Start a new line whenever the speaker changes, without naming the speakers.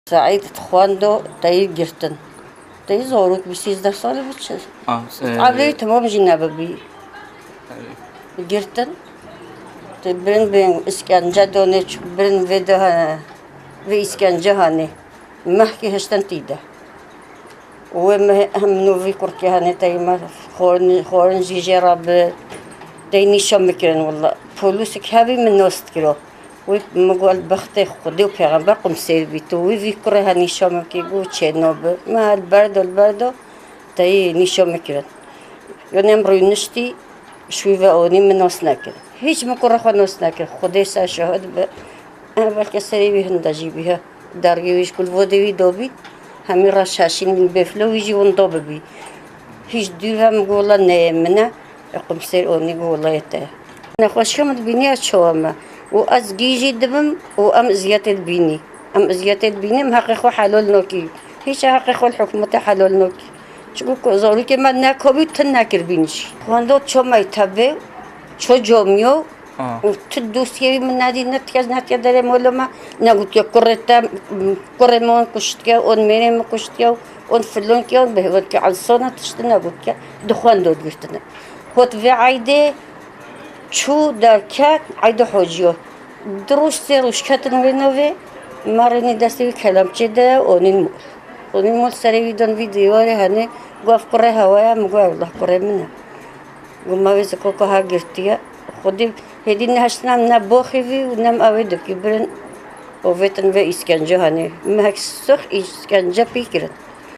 سعيد تخواندو تاي جرتن تاي زوروك ب13 سال بتشل عبري تمام جنابه بي جرتن تبرن بين اسكنجة دونيش برن فيدها في اسكنجة هاني محكي هشتن تيدا وما همنو في كركي هاني تاي ما خورن جيجي راب تايني شمكرن والله فلوسك هابي من نوست كيلو ومقول بختي خدي وبيغمبر قم سيربيتو وفي كره هنيشام كيقول تشينوب ما البرد تاي نيشام كيرن يونم روينشتي شوي أوني من نوسناكل هيج ما كره خو نوسناكل خدي سا شهد بلكي سري هندجي بها دارجي ويش كل فودي دوبي همي رشاشين من بفلو ويجي وندوب بي هيج ديرها مقولا نيمنا قم سير أوني قولا يتا أنا خوش كم تبيني أشوامه وأز جيجي دبم وأم زيادة البيني أم زيادة البيني محقق حلول نوكي هيش حقق الحكومة حلول نوكي شو كوزولي كمان ناكوبي تناكر بينش واندو شو ما يتابع شو جوميو وتدوسي من نادي نتيا داري مولما نقول يا كرتا كرمون كشتيا اون ميرم كشتيا اون فلون كيا اون بهون كي عالصونة تشتنا قلت كيا دخان دود قلتنا هوت في عايدة شو دركات عيد حجيو دروش سيروش كاتن وينوي مارني دستي كلام كده ونمول سري دون فيديو هني قف قرة هوايا مقول الله قرة منها وما ويزكو كها قرتيا خدي هدي نهشنا من بوخي في ونم أودك يبرن وفتن في إسكنجة هني ما هكسخ إسكنجة بيكرن